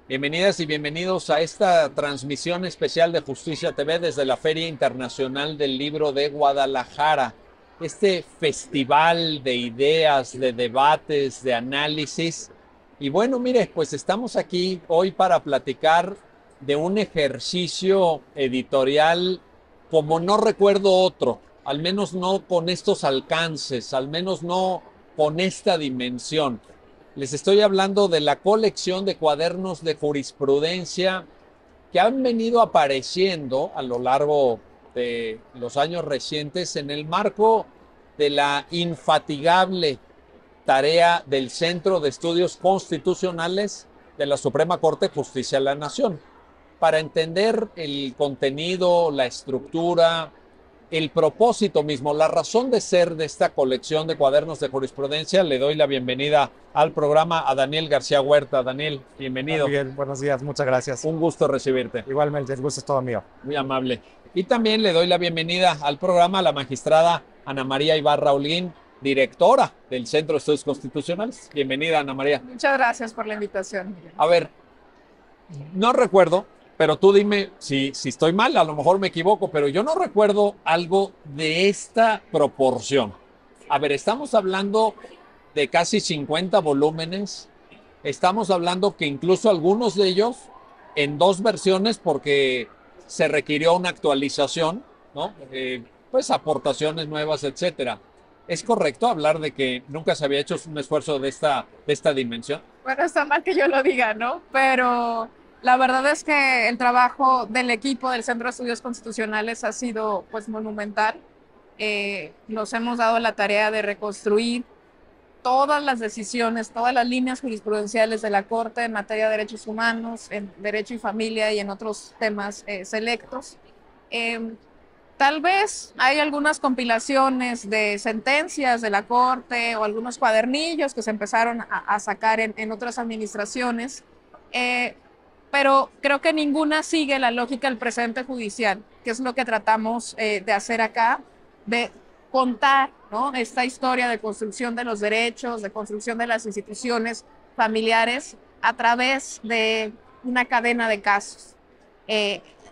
Bienvenidas y bienvenidos a esta transmisión especial de Justicia TV desde la Feria Internacional del Libro de Guadalajara. Este festival de ideas, de debates, de análisis. Y bueno, mire, pues estamos aquí hoy para platicar de un ejercicio editorial como no recuerdo otro, al menos no con estos alcances, al menos no con esta dimensión. Les estoy hablando de la colección de cuadernos de jurisprudencia que han venido apareciendo a lo largo de los años recientes en el marco de la infatigable tarea del Centro de Estudios Constitucionales de la Suprema Corte de Justicia de la Nación. Para entender el contenido, la estructura, el propósito mismo, la razón de ser de esta colección de cuadernos de jurisprudencia, le doy la bienvenida al programa a Daniel García Huerta. Daniel, Hola, bienvenido. Miguel, buenos días, muchas gracias. Un gusto recibirte. Igualmente, el gusto es todo mío. Muy amable. Y también le doy la bienvenida al programa a la magistrada Ana María Ibarra Olguín, directora del Centro de Estudios Constitucionales. Bienvenida, Ana María. Muchas gracias por la invitación, Miguel. A ver, no recuerdo, pero tú dime si estoy mal, a lo mejor me equivoco, pero yo no recuerdo algo de esta proporción. A ver, estamos hablando de casi 50 volúmenes, estamos hablando que incluso algunos de ellos en dos versiones porque se requirió una actualización, ¿no? Pues aportaciones nuevas, etcétera. ¿Es correcto hablar de que nunca se había hecho un esfuerzo de esta dimensión? Bueno, está mal que yo lo diga, ¿no? Pero la verdad es que el trabajo del equipo del Centro de Estudios Constitucionales ha sido pues monumental. Nos hemos dado la tarea de reconstruir todas las decisiones, todas las líneas jurisprudenciales de la Corte en materia de derechos humanos, en derecho y familia y en otros temas selectos. Eh, Tal vez hay algunas compilaciones de sentencias de la Corte o algunos cuadernillos que se empezaron a sacar en otras administraciones, eh, pero creo que ninguna sigue la lógica del precedente judicial, que es lo que tratamos de hacer acá, de contar, ¿no?, esta historia de construcción de los derechos, de construcción de las instituciones familiares a través de una cadena de casos.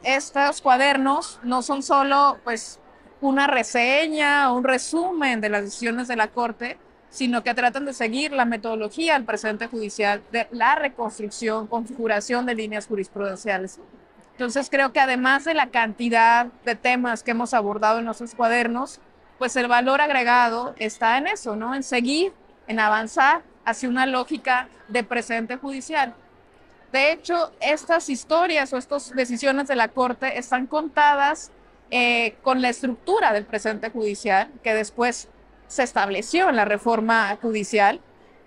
Estos cuadernos no son solo pues una reseña o un resumen de las decisiones de la Corte, sino que tratan de seguir la metodología del precedente judicial, de la reconstrucción, configuración de líneas jurisprudenciales. Entonces creo que además de la cantidad de temas que hemos abordado en nuestros cuadernos, pues el valor agregado está en eso, ¿no? En seguir, en avanzar hacia una lógica de precedente judicial. De hecho, estas historias o estas decisiones de la Corte están contadas con la estructura del presente judicial que después se estableció en la reforma judicial,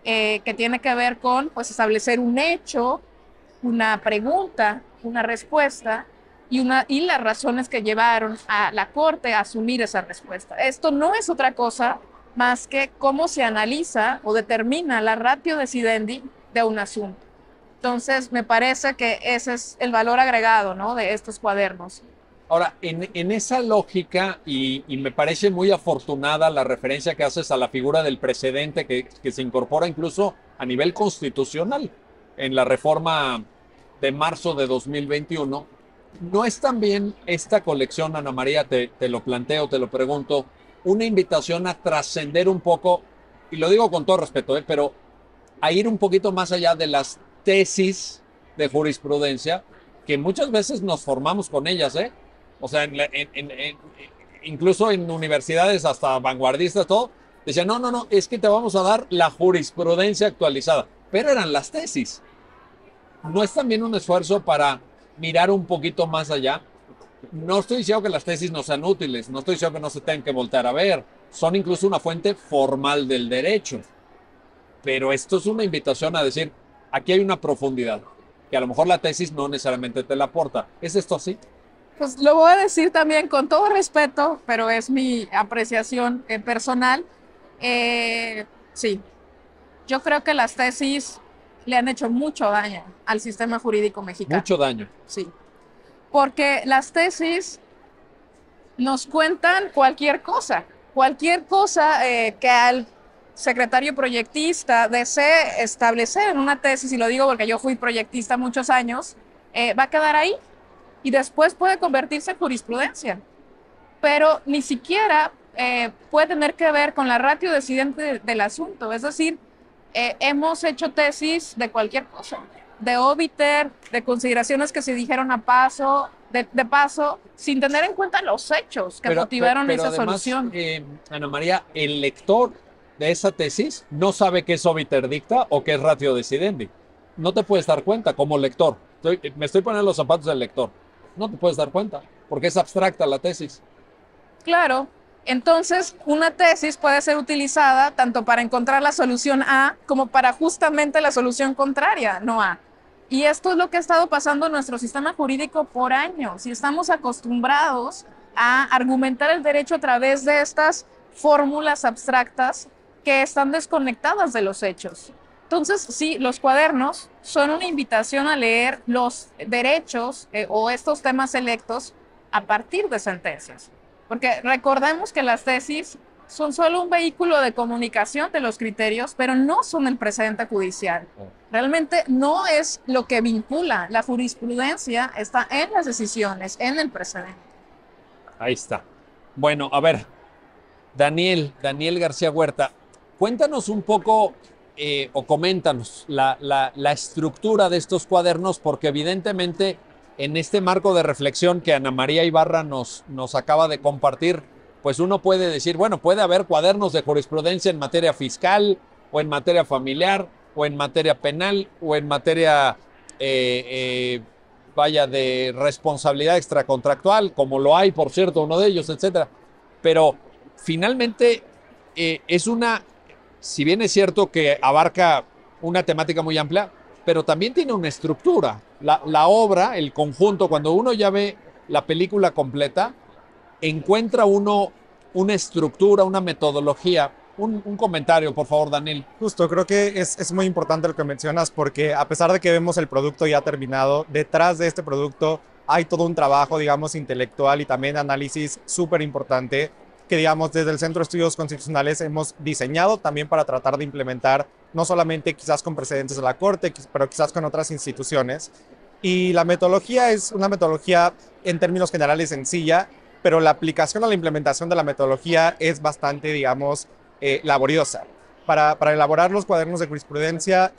que tiene que ver con pues, establecer un hecho, una pregunta, una respuesta y las razones que llevaron a la Corte a asumir esa respuesta. Esto no es otra cosa más que cómo se analiza o determina la ratio decidendi de un asunto. Entonces, me parece que ese es el valor agregado, ¿no?, de estos cuadernos. Ahora, en esa lógica, y me parece muy afortunada la referencia que haces a la figura del precedente que se incorpora incluso a nivel constitucional en la reforma de marzo de 2021, ¿no es también esta colección, Ana María, te lo planteo, te lo pregunto, una invitación a trascender un poco, y lo digo con todo respeto, pero a ir un poquito más allá de las tesis de jurisprudencia, que muchas veces nos formamos con ellas, ¿eh? O sea, incluso en universidades hasta vanguardistas, todo, decían, no, no, no, es que te vamos a dar la jurisprudencia actualizada, pero eran las tesis. ¿No es también un esfuerzo para mirar un poquito más allá? No estoy diciendo que las tesis no sean útiles, no estoy diciendo que no se tengan que voltear a ver, son incluso una fuente formal del derecho, pero esto es una invitación a decir, aquí hay una profundidad, que a lo mejor la tesis no necesariamente te la aporta. ¿Es esto así? Pues lo voy a decir también con todo respeto, pero es mi apreciación personal. Sí, yo creo que las tesis le han hecho mucho daño al sistema jurídico mexicano. Mucho daño. Sí, porque las tesis nos cuentan cualquier cosa que al secretario proyectista desee establecer en una tesis, y lo digo porque yo fui proyectista muchos años, va a quedar ahí y después puede convertirse en jurisprudencia. Pero ni siquiera puede tener que ver con la ratio decidente del asunto. Es decir, hemos hecho tesis de cualquier cosa, de óbiter, de consideraciones que se dijeron a paso, de paso, sin tener en cuenta los hechos que motivaron esa además, solución. Ana María, el lector de esa tesis no sabe qué es obiter dicta o qué es ratio decidendi. No te puedes dar cuenta como lector. Me estoy poniendo los zapatos del lector. No te puedes dar cuenta porque es abstracta la tesis. Claro. Entonces, una tesis puede ser utilizada tanto para encontrar la solución A como para justamente la solución contraria, no A. Y esto es lo que ha estado pasando en nuestro sistema jurídico por años. Y estamos acostumbrados a argumentar el derecho a través de estas fórmulas abstractas que están desconectadas de los hechos. Entonces, sí, los cuadernos son una invitación a leer los derechos o estos temas selectos a partir de sentencias. Porque recordemos que las tesis son solo un vehículo de comunicación de los criterios, pero no son el precedente judicial. Realmente no es lo que vincula. La jurisprudencia está en las decisiones, en el precedente. Ahí está. Bueno, a ver, Daniel García Huerta, cuéntanos un poco o coméntanos la estructura de estos cuadernos, porque evidentemente en este marco de reflexión que Ana María Ibarra nos acaba de compartir, pues uno puede decir, bueno, puede haber cuadernos de jurisprudencia en materia fiscal, o en materia familiar, o en materia penal, o en materia, de responsabilidad extracontractual, como lo hay, por cierto, uno de ellos, etcétera. Pero finalmente si bien es cierto que abarca una temática muy amplia, pero también tiene una estructura. La obra, el conjunto, cuando uno ya ve la película completa, encuentra uno una estructura, una metodología. Un comentario, por favor, Daniel. Justo, creo que es muy importante lo que mencionas, porque a pesar de que vemos el producto ya terminado, detrás de este producto hay todo un trabajo, digamos, intelectual y también análisis súper importante que, digamos, desde el Centro de Estudios Constitucionales hemos diseñado también para tratar de implementar, no solamente quizás con precedentes de la Corte, pero quizás con otras instituciones. Y la metodología es una metodología en términos generales sencilla, pero la aplicación o la implementación de la metodología es bastante, digamos, laboriosa. Para elaborar los cuadernos de jurisprudencia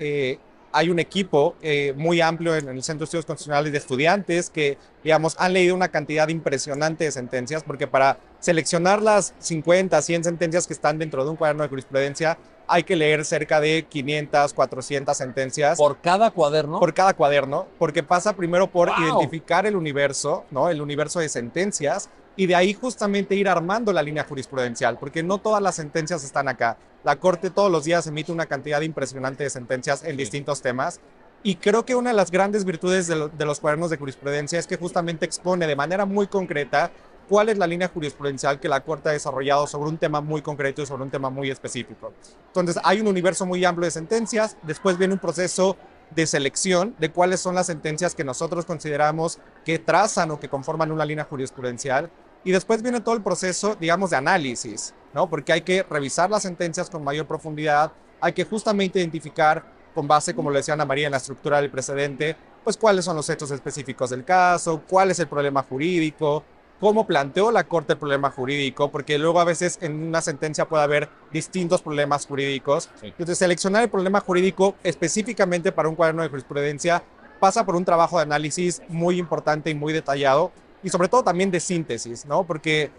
hay un equipo muy amplio en el Centro de Estudios Constitucionales de estudiantes que, digamos, han leído una cantidad impresionante de sentencias, porque para seleccionar las 50, 100 sentencias que están dentro de un cuaderno de jurisprudencia hay que leer cerca de 500, 400 sentencias. ¿Por cada cuaderno? Por cada cuaderno, porque pasa primero por ¡Wow! Identificar el universo, ¿no? El universo de sentencias, y de ahí justamente ir armando la línea jurisprudencial, porque no todas las sentencias están acá. La Corte todos los días emite una cantidad impresionante de sentencias en distintos temas, y creo que una de las grandes virtudes de los cuadernos de jurisprudencia es que justamente expone de manera muy concreta cuál es la línea jurisprudencial que la Corte ha desarrollado sobre un tema muy concreto y sobre un tema muy específico. Entonces, hay un universo muy amplio de sentencias, después viene un proceso de selección de cuáles son las sentencias que nosotros consideramos que trazan o que conforman una línea jurisprudencial, y después viene todo el proceso, digamos, de análisis, ¿no? Porque hay que revisar las sentencias con mayor profundidad, hay que justamente identificar, con base, como lo decía Ana María, en la estructura del precedente, pues cuáles son los hechos específicos del caso, cuál es el problema jurídico, cómo planteó la Corte el problema jurídico, porque luego a veces en una sentencia puede haber distintos problemas jurídicos. Sí. Entonces, seleccionar el problema jurídico específicamente para un cuaderno de jurisprudencia pasa por un trabajo de análisis muy importante y muy detallado, y sobre todo también de síntesis, ¿no? Porque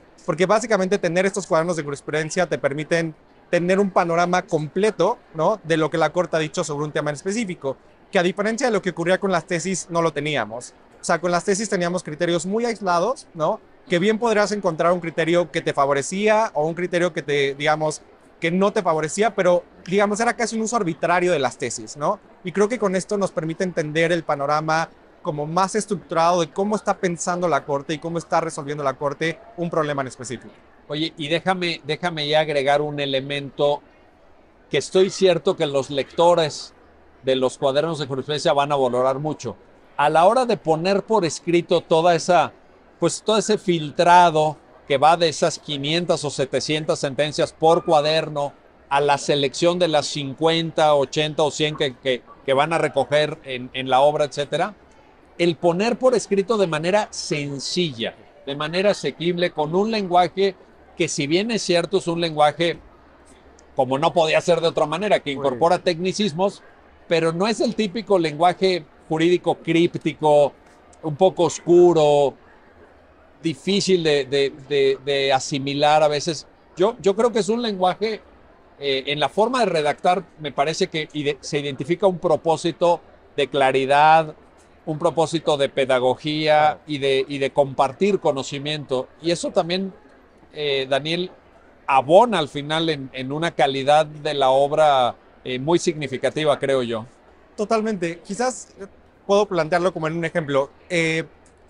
básicamente tener estos cuadernos de jurisprudencia te permiten tener un panorama completo, ¿no? De lo que la Corte ha dicho sobre un tema en específico, que a diferencia de lo que ocurría con las tesis, no lo teníamos. O sea, con las tesis teníamos criterios muy aislados, ¿no? Que bien podrías encontrar un criterio que te favorecía o un criterio que digamos, que no te favorecía, pero, digamos, era casi un uso arbitrario de las tesis, ¿no? Y creo que con esto nos permite entender el panorama como más estructurado de cómo está pensando la Corte y cómo está resolviendo la Corte un problema en específico. Oye, y déjame ya agregar un elemento que estoy cierto que los lectores de los cuadernos de jurisprudencia van a valorar mucho. A la hora de poner por escrito todo ese filtrado que va de esas 500 o 700 sentencias por cuaderno a la selección de las 50, 80 o 100 que van a recoger en la obra, etcétera, el poner por escrito de manera sencilla, de manera asequible, con un lenguaje que, si bien es cierto, es un lenguaje como no podía ser de otra manera, que incorpora tecnicismos, pero no es el típico lenguaje jurídico críptico, un poco oscuro, difícil de asimilar a veces. Yo creo que es un lenguaje, en la forma de redactar, me parece que se identifica un propósito de claridad, un propósito de pedagogía y de compartir conocimiento. Y eso también, Daniel, abona al final en una calidad de la obra muy significativa, creo yo. Totalmente. Quizás puedo plantearlo como en un ejemplo.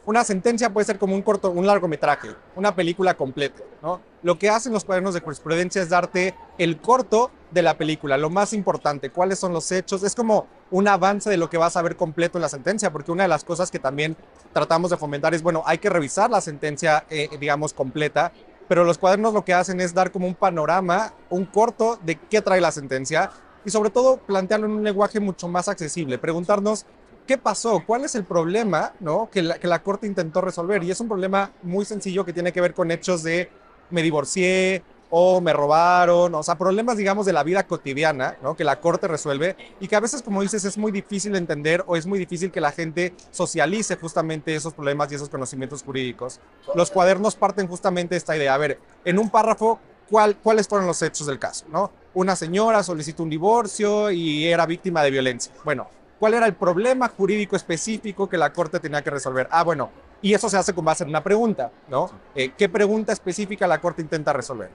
Una sentencia puede ser como un largometraje, una película completa, ¿no? Lo que hacen los cuadernos de jurisprudencia es darte el corto de la película, lo más importante, cuáles son los hechos. Es como un avance de lo que vas a ver completo en la sentencia, porque una de las cosas que también tratamos de fomentar es, bueno, hay que revisar la sentencia, digamos, completa, pero los cuadernos lo que hacen es dar como un panorama, un corto de qué trae la sentencia y sobre todo plantearlo en un lenguaje mucho más accesible, preguntarnos qué pasó, cuál es el problema, ¿no? que la Corte intentó resolver. Y es un problema muy sencillo que tiene que ver con hechos de me divorcié o me robaron, o sea, problemas, digamos, de la vida cotidiana, ¿no? Que la Corte resuelve y que a veces, como dices, es muy difícil entender o es muy difícil que la gente socialice justamente esos problemas y esos conocimientos jurídicos. Los cuadernos parten justamente de esta idea. A ver, en un párrafo, ¿cuáles fueron los hechos del caso, ¿no? Una señora solicitó un divorcio y era víctima de violencia. Bueno, ¿cuál era el problema jurídico específico que la Corte tenía que resolver? Ah, bueno, y eso se hace con base en una pregunta, ¿no? ¿Qué pregunta específica la Corte intenta resolver?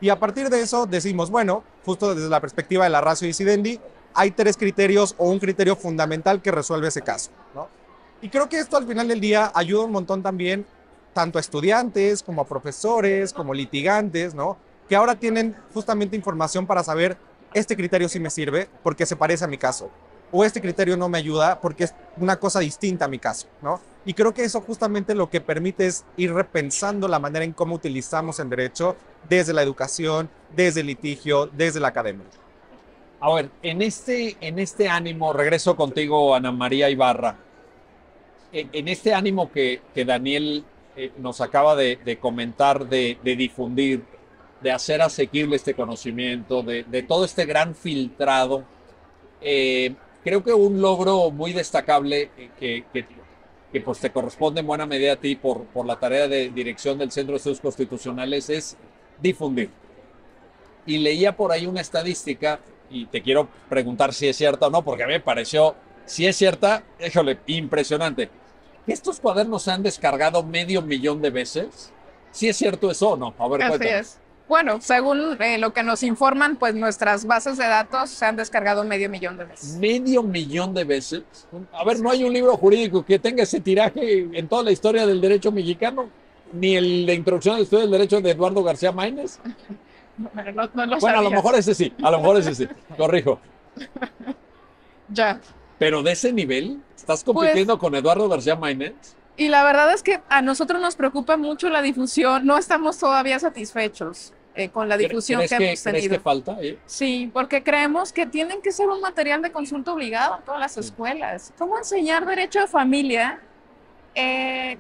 Y a partir de eso decimos, bueno, justo desde la perspectiva de la ratio decidendi, hay 3 criterios o un criterio fundamental que resuelve ese caso, ¿no? Y creo que esto al final del día ayuda un montón también, tanto a estudiantes como a profesores, como litigantes, ¿no? Que ahora tienen justamente información para saber, este criterio sí me sirve porque se parece a mi caso, o este criterio no me ayuda porque es una cosa distinta a mi caso, ¿no? Y creo que eso justamente lo que permite es ir repensando la manera en cómo utilizamos el derecho desde la educación, desde el litigio, desde la academia. A ver, en este ánimo, regreso contigo, Ana María Ibarra, en este ánimo que Daniel nos acaba de comentar, de difundir, de hacer asequible este conocimiento, de todo este gran filtrado, creo que un logro muy destacable que pues te corresponde en buena medida a ti por la tarea de dirección del Centro de Estudios Constitucionales es difundir. Y leía por ahí una estadística y te quiero preguntar si es cierta o no, porque a mí me pareció, si es cierta, híjole, impresionante. ¿Estos cuadernos se han descargado 500,000 de veces? ¿Sí es cierto eso o no? A ver, Así cuéntame. es. Bueno, según lo que nos informan, pues nuestras bases de datos se han descargado 500,000 de veces. 500,000 de veces. A ver, no hay un libro jurídico que tenga ese tiraje en toda la historia del derecho mexicano, ni el de Introducción al Estudio del Derecho de Eduardo García Maínez. Bueno, no lo Bueno, a lo sabías. mejor ese sí, a lo mejor ese sí, corrijo. Ya. Pero de ese nivel, ¿estás Pues, compitiendo con Eduardo García Maínez? y la verdad es que a nosotros nos preocupa mucho la difusión. No estamos todavía satisfechos con la difusión que hemos ¿Crees que tenido. falta? Sí, porque creemos que tienen que ser un material de consulta obligado en todas las escuelas. ¿Cómo enseñar derecho de familia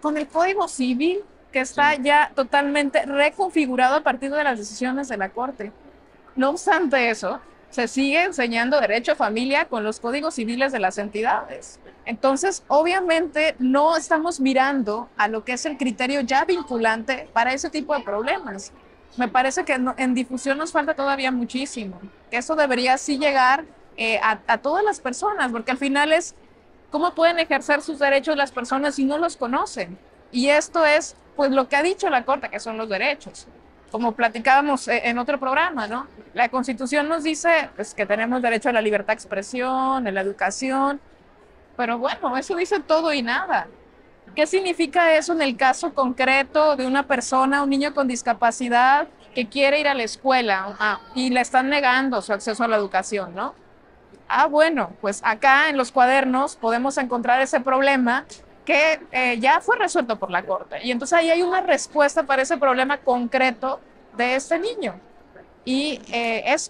con el Código Civil que está ya totalmente reconfigurado a partir de las decisiones de la Corte? No obstante eso, se sigue enseñando derecho a familia con los códigos civiles de las entidades. Entonces, obviamente, no estamos mirando a lo que es el criterio ya vinculante para ese tipo de problemas. Me parece que en difusión nos falta todavía muchísimo, que eso debería sí llegar a todas las personas, porque al final es cómo pueden ejercer sus derechos las personas si no los conocen. Y esto es, pues, lo que ha dicho la Corte, que son los derechos. Como platicábamos en otro programa, ¿no? La Constitución nos dice pues, que tenemos derecho a la libertad de expresión, a la educación, pero bueno, eso dice todo y nada. ¿Qué significa eso en el caso concreto de una persona, un niño con discapacidad que quiere ir a la escuela y le están negando su acceso a la educación, ¿no? Bueno, pues acá en los cuadernos podemos encontrar ese problema que ya fue resuelto por la Corte. Y entonces ahí hay una respuesta para ese problema concreto de este niño. y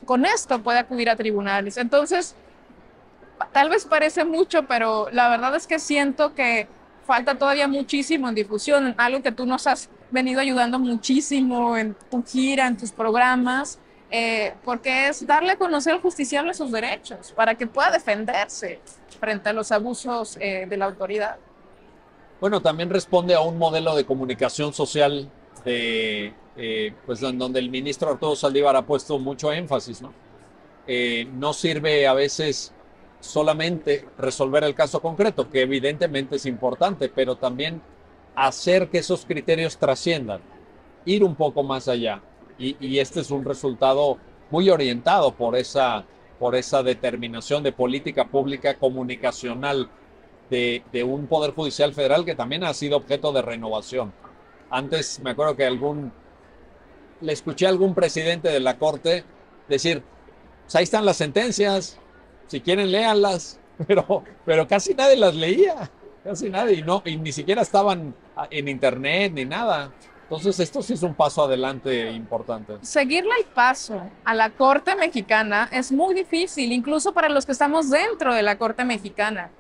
con esto puede acudir a tribunales. Entonces, tal vez parece mucho, pero la verdad es que siento que falta todavía muchísimo en difusión, algo que tú nos has venido ayudando muchísimo en tu gira, en tus programas, porque es darle a conocer al justiciable sus derechos para que pueda defenderse frente a los abusos de la autoridad. Bueno, también responde a un modelo de comunicación social pues en donde el ministro Arturo Saldívar ha puesto mucho énfasis, ¿no? No sirve a veces solamente resolver el caso concreto, que evidentemente es importante, pero también hacer que esos criterios trasciendan, ir un poco más allá. Y este es un resultado muy orientado por esa determinación de política pública comunicacional de un Poder Judicial Federal que también ha sido objeto de renovación. Antes me acuerdo que le escuché a algún presidente de la Corte decir, pues ahí están las sentencias, si quieren léanlas, pero casi nadie las leía, casi nadie, y ni siquiera estaban en internet ni nada. Entonces esto sí es un paso adelante importante. Seguirle el paso a la Corte Mexicana es muy difícil, incluso para los que estamos dentro de la Corte Mexicana.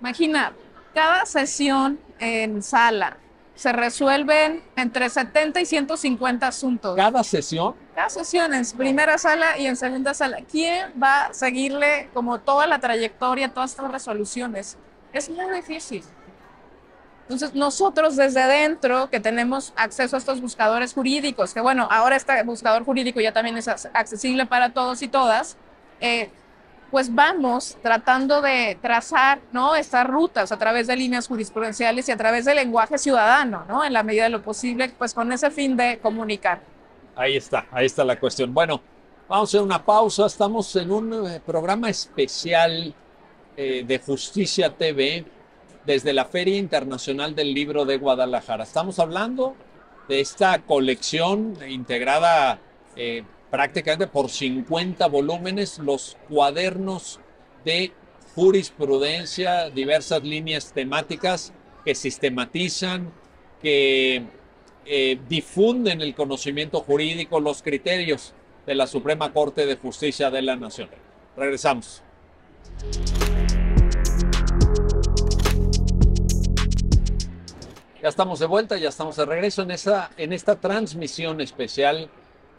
Imagina, cada sesión en sala se resuelven entre 70 y 150 asuntos. ¿Cada sesión? Cada sesión, en primera sala y en segunda sala. ¿Quién va a seguirle como toda la trayectoria, todas estas resoluciones? Es muy difícil. Entonces, nosotros desde dentro, que tenemos acceso a estos buscadores jurídicos, que bueno, ahora este buscador jurídico ya también es accesible para todos y todas, pues vamos tratando de trazar, ¿no?, estas rutas a través de líneas jurisprudenciales y a través del lenguaje ciudadano, ¿no?, en la medida de lo posible, pues con ese fin de comunicar. Ahí está la cuestión. Bueno, vamos a hacer una pausa. Estamos en un programa especial de Justicia TV desde la Feria Internacional del Libro de Guadalajara. Estamos hablando de esta colección integrada prácticamente por 50 volúmenes, los cuadernos de jurisprudencia, diversas líneas temáticas que sistematizan, que difunden el conocimiento jurídico, los criterios de la Suprema Corte de Justicia de la Nación. Regresamos. Ya estamos de vuelta, ya estamos de regreso en esta transmisión especial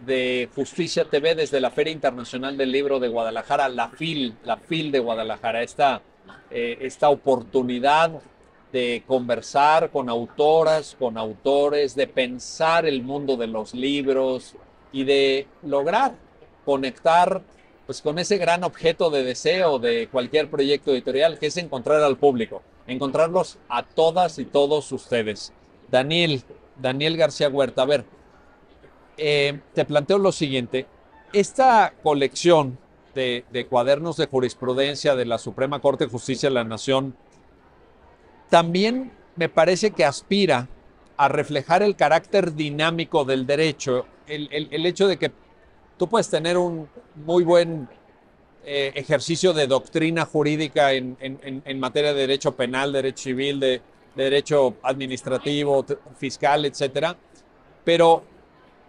de Justicia TV desde la Feria Internacional del Libro de Guadalajara, la FIL de Guadalajara, esta oportunidad de conversar con autoras, con autores, de pensar el mundo de los libros y de lograr conectar pues con ese gran objeto de deseo de cualquier proyecto editorial, que es encontrar al público, encontrarlos a todas y todos ustedes. Daniel García Huerta, a ver, te planteo lo siguiente. Esta colección de cuadernos de jurisprudencia de la Suprema Corte de Justicia de la Nación también me parece que aspira a reflejar el carácter dinámico del derecho, el hecho de que tú puedes tener un muy buen ejercicio de doctrina jurídica en materia de derecho penal, derecho civil, de derecho administrativo, fiscal, etcétera, pero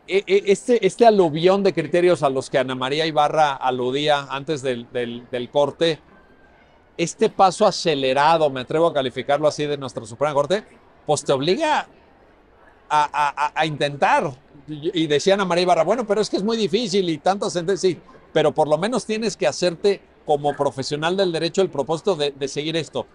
este aluvión de criterios a los que Ana María Ibarra aludía antes del corte, este paso acelerado, me atrevo a calificarlo así, de nuestra Suprema Corte, pues te obliga a intentar. Y decía Ana María Ibarra, bueno, pero es que es muy difícil y tantas sentencias, sí, pero por lo menos tienes que hacerte como profesional del derecho el propósito de seguir esto.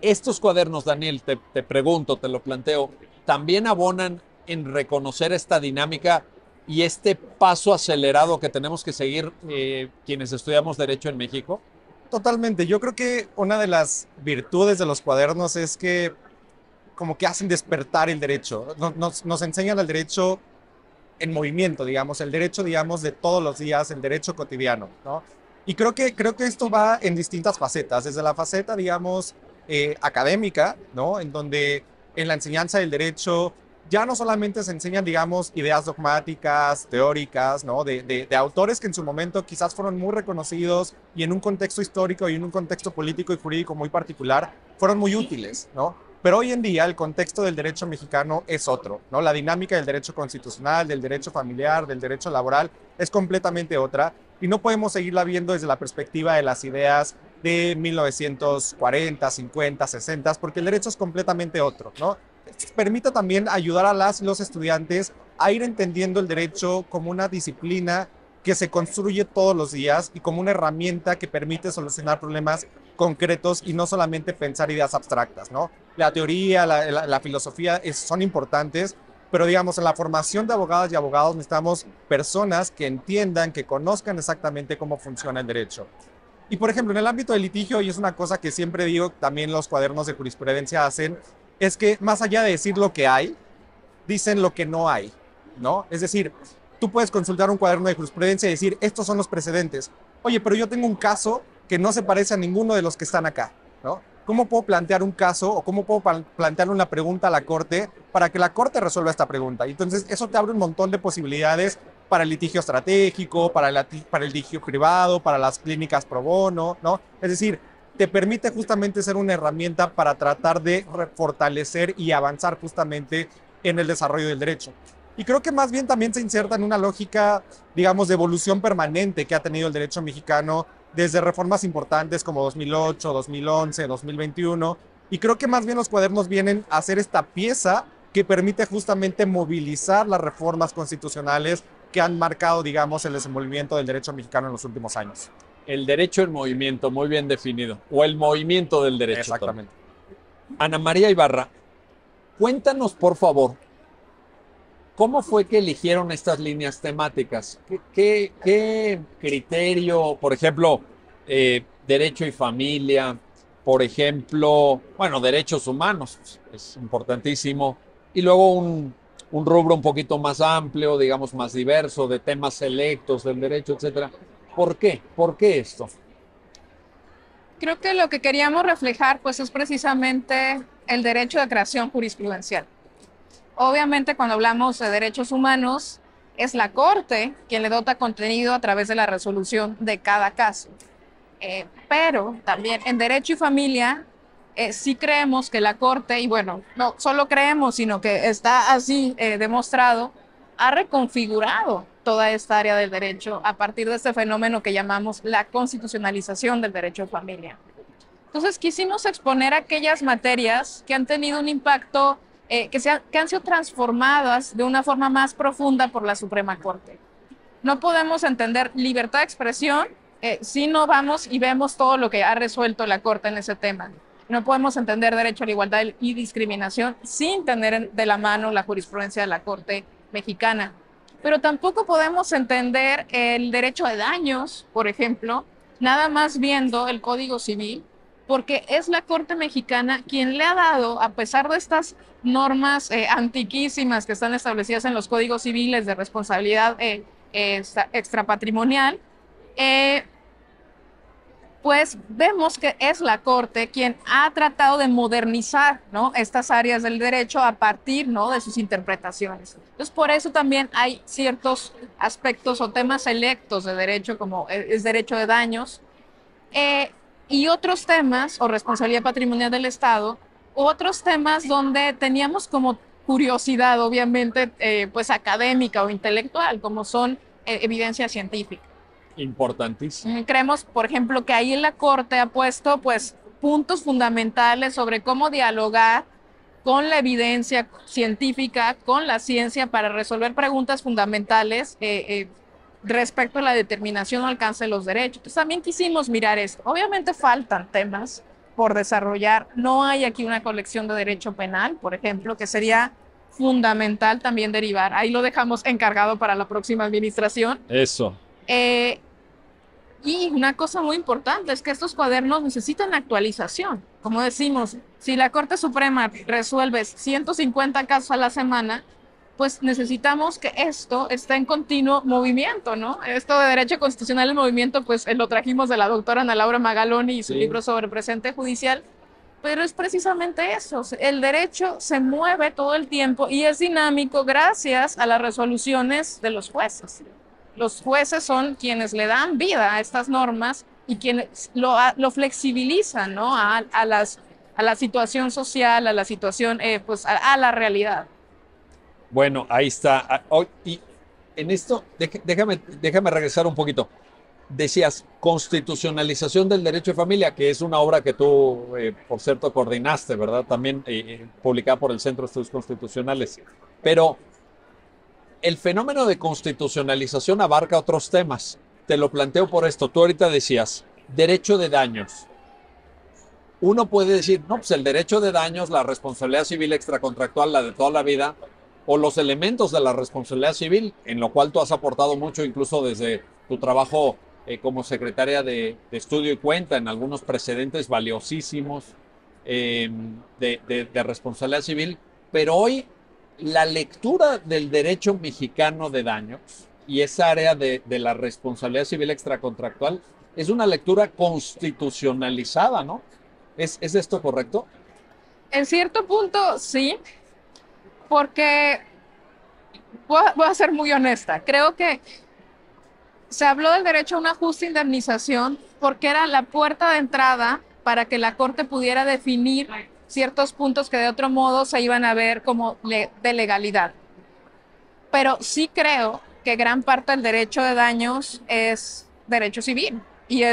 Estos cuadernos, Daniel, te pregunto, te lo planteo, ¿también abonan en reconocer esta dinámica y este paso acelerado que tenemos que seguir quienes estudiamos Derecho en México? Totalmente. Yo creo que una de las virtudes de los cuadernos es que como que hacen despertar el derecho. Nos enseñan el derecho en movimiento, digamos, el derecho, digamos, de todos los días, el derecho cotidiano, ¿no? Y creo que esto va en distintas facetas, desde la faceta, digamos, académica, ¿no?, en donde en la enseñanza del derecho ya no solamente se enseñan, digamos, ideas dogmáticas, teóricas, ¿no?, de autores que en su momento quizás fueron muy reconocidos y en un contexto histórico y en un contexto político y jurídico muy particular fueron muy útiles, ¿no? Pero hoy en día el contexto del derecho mexicano es otro, ¿no? La dinámica del derecho constitucional, del derecho familiar, del derecho laboral es completamente otra y no podemos seguirla viendo desde la perspectiva de las ideas de 1940, 50, 60, porque el derecho es completamente otro, ¿no? Permite también ayudar a las y los estudiantes a ir entendiendo el derecho como una disciplina que se construye todos los días y como una herramienta que permite solucionar problemas concretos y no solamente pensar ideas abstractas, ¿no? La teoría, la filosofía son importantes, pero digamos, en la formación de abogadas y abogados necesitamos personas que entiendan, que conozcan exactamente cómo funciona el derecho. Y por ejemplo, en el ámbito del litigio, y es una cosa que siempre digo, también los cuadernos de jurisprudencia hacen, es que más allá de decir lo que hay, dicen lo que no hay, ¿no? Es decir, tú puedes consultar un cuaderno de jurisprudencia y decir, estos son los precedentes. Oye, pero yo tengo un caso que no se parece a ninguno de los que están acá, ¿no? ¿Cómo puedo plantear un caso o cómo puedo plantear una pregunta a la Corte para que la Corte resuelva esta pregunta? Y entonces eso te abre un montón de posibilidades para el litigio estratégico, para el litigio privado, para las clínicas pro bono, ¿no? Es decir, te permite justamente ser una herramienta para tratar de fortalecer y avanzar justamente en el desarrollo del derecho. Y creo que más bien también se inserta en una lógica, digamos, de evolución permanente que ha tenido el derecho mexicano desde reformas importantes como 2008, 2011, 2021. Y creo que más bien los cuadernos vienen a ser esta pieza que permite justamente movilizar las reformas constitucionales que han marcado, digamos, el desenvolvimiento del derecho mexicano en los últimos años. El derecho en movimiento, muy bien definido, o el movimiento del derecho. Exactamente. También. Ana María Ibarra, cuéntanos por favor, ¿cómo fue que eligieron estas líneas temáticas? ¿Qué criterio, por ejemplo, derecho y familia, por ejemplo, bueno, derechos humanos, es importantísimo, y luego un rubro un poquito más amplio, digamos más diverso, de temas selectos del derecho, etcétera? ¿Por qué? ¿Por qué esto? Creo que lo que queríamos reflejar pues es precisamente el derecho de creación jurisprudencial. Obviamente cuando hablamos de derechos humanos es la Corte quien le dota contenido a través de la resolución de cada caso. Pero también en derecho y familia sí creemos que la Corte, y bueno, no solo creemos, sino que está así demostrado, ha reconfigurado toda esta área del derecho a partir de este fenómeno que llamamos la constitucionalización del derecho de familia. Entonces quisimos exponer aquellas materias que han tenido un impacto, que han sido transformadas de una forma más profunda por la Suprema Corte. No podemos entender libertad de expresión si no vamos y vemos todo lo que ha resuelto la Corte en ese tema. No podemos entender derecho a la igualdad y discriminación sin tener de la mano la jurisprudencia de la Corte mexicana. Pero tampoco podemos entender el derecho de daños, por ejemplo, nada más viendo el Código Civil, porque es la Corte mexicana quien le ha dado, a pesar de estas normas antiquísimas que están establecidas en los códigos civiles de responsabilidad extrapatrimonial, pues vemos que es la Corte quien ha tratado de modernizar, ¿no?, estas áreas del derecho a partir, ¿no?, de sus interpretaciones. Entonces, por eso también hay ciertos aspectos o temas selectos de derecho, como es derecho de daños, y otros temas, o responsabilidad patrimonial del Estado, otros temas donde teníamos como curiosidad, obviamente, pues académica o intelectual, como son evidencia científica. Importantísimo. Creemos, por ejemplo, que ahí la Corte ha puesto pues puntos fundamentales sobre cómo dialogar con la evidencia científica, con la ciencia para resolver preguntas fundamentales respecto a la determinación o alcance de los derechos. Entonces también quisimos mirar esto. Obviamente faltan temas por desarrollar. No hay aquí una colección de derecho penal, por ejemplo, que sería fundamental también derivar. Ahí lo dejamos encargado para la próxima administración. Eso. Y una cosa muy importante es que estos cuadernos necesitan actualización. Como decimos, si la Corte Suprema resuelve 150 casos a la semana, pues necesitamos que esto esté en continuo movimiento, ¿no? Esto de derecho constitucional en movimiento, pues lo trajimos de la doctora Ana Laura Magaloni y su libro sobre presente judicial, pero es precisamente eso. El derecho se mueve todo el tiempo y es dinámico gracias a las resoluciones de los jueces. Los jueces son quienes le dan vida a estas normas y quienes lo flexibilizan, ¿no?, a las a la situación social, a la situación, pues a la realidad. Bueno, ahí está. Y en esto, déjame regresar un poquito. Decías, constitucionalización del derecho de familia, que es una obra que tú, por cierto, coordinaste, ¿verdad? También publicada por el Centro de Estudios Constitucionales. Pero el fenómeno de constitucionalización abarca otros temas. Te lo planteo por esto. Tú ahorita decías, derecho de daños. Uno puede decir, no, pues el derecho de daños, la responsabilidad civil extracontractual, la de toda la vida, o los elementos de la responsabilidad civil, en lo cual tú has aportado mucho, incluso desde tu trabajo como secretaria de Estudio y Cuenta, en algunos precedentes valiosísimos de responsabilidad civil. Pero hoy la lectura del derecho mexicano de daños y esa área de la responsabilidad civil extracontractual es una lectura constitucionalizada, ¿no? ¿Es esto correcto? En cierto punto, sí, porque voy a ser muy honesta. Creo que se habló del derecho a una justa indemnización porque era la puerta de entrada para que la Corte pudiera definir ciertos puntos que de otro modo se iban a ver como de legalidad. Pero sí creo que gran parte del derecho de daños es derecho civil y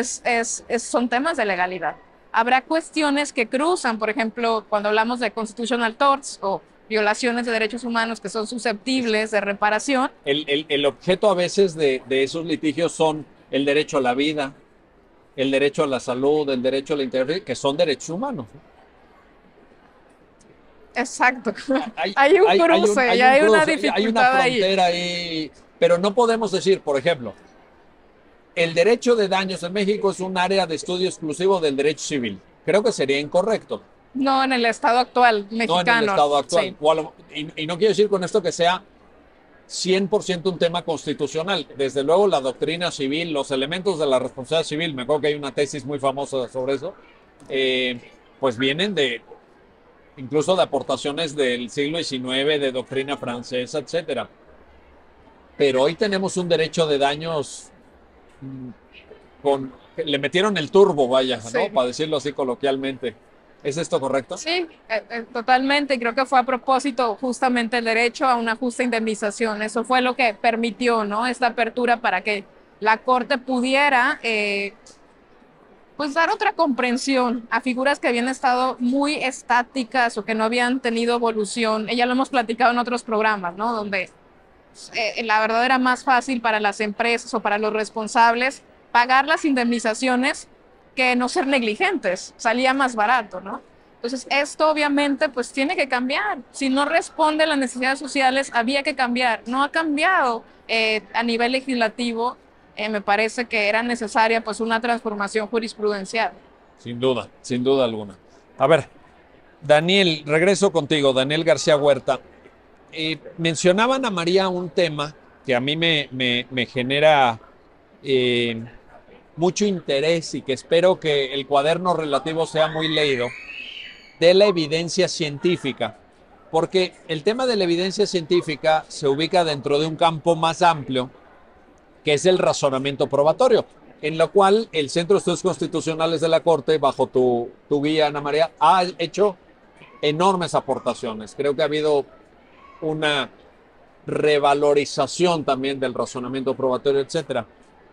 son temas de legalidad. Habrá cuestiones que cruzan, por ejemplo, cuando hablamos de constitutional torts o violaciones de derechos humanos que son susceptibles de reparación. El objeto a veces de esos litigios son el derecho a la vida, el derecho a la salud, el derecho a la integridad, que son derechos humanos. Exacto. Hay un cruce, hay una dificultad, hay una frontera ahí, pero no podemos decir, por ejemplo, el derecho de daños en México es un área de estudio exclusivo del derecho civil. Creo que sería incorrecto. No en el estado actual mexicano. No en el estado actual. Sí. Y no quiero decir con esto que sea 100% un tema constitucional. Desde luego la doctrina civil, los elementos de la responsabilidad civil, me acuerdo que hay una tesis muy famosa sobre eso, pues vienen incluso de aportaciones del siglo XIX, de doctrina francesa, etcétera. Pero hoy tenemos un derecho de daños le metieron el turbo, vaya, Sí. ¿no? Para decirlo así coloquialmente. ¿Es esto correcto? Sí, totalmente. Y creo que fue a propósito justamente el derecho a una justa indemnización. Eso fue lo que permitió, ¿no? Esta apertura para que la Corte pudiera pues dar otra comprensión a figuras que habían estado muy estáticas o que no habían tenido evolución. Ya lo hemos platicado en otros programas, ¿no? Donde la verdad era más fácil para las empresas o para los responsables pagar las indemnizaciones que no ser negligentes, salía más barato, ¿no? Entonces esto obviamente pues tiene que cambiar. Si no responde a las necesidades sociales, había que cambiar. No ha cambiado a nivel legislativo. Me parece que era necesaria pues una transformación jurisprudencial. Sin duda alguna. A ver, Daniel, regreso contigo, Daniel García Huerta. Mencionaban a María un tema que a mí me genera mucho interés y que espero que el cuaderno relativo sea muy leído, de la evidencia científica. Porque el tema de la evidencia científica se ubica dentro de un campo más amplio, que es el razonamiento probatorio, en lo cual el Centro de Estudios Constitucionales de la Corte, bajo tu guía, Ana María, ha hecho enormes aportaciones. Creo que ha habido una revalorización también del razonamiento probatorio, etcétera.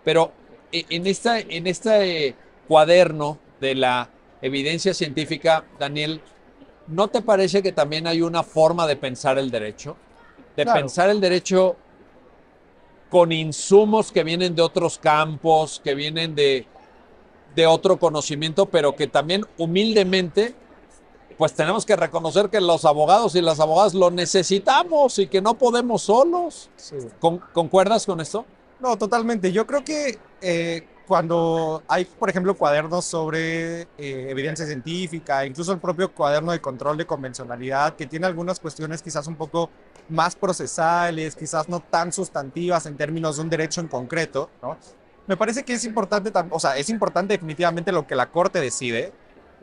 Pero en este cuaderno de la evidencia científica, Daniel, ¿no te parece que también hay una forma de pensar el derecho? De Claro. pensar el derecho con insumos que vienen de otros campos, que vienen de otro conocimiento, pero que también humildemente pues tenemos que reconocer que los abogados y las abogadas lo necesitamos y que no podemos solos. Sí. ¿Concuerdas con esto? No, totalmente. Yo creo que cuando hay, por ejemplo, cuadernos sobre evidencia científica, incluso el propio cuaderno de control de convencionalidad, que tiene algunas cuestiones quizás un poco más procesales, quizás no tan sustantivas en términos de un derecho en concreto, ¿no? Me parece que es importante, o sea, es importante definitivamente lo que la Corte decide,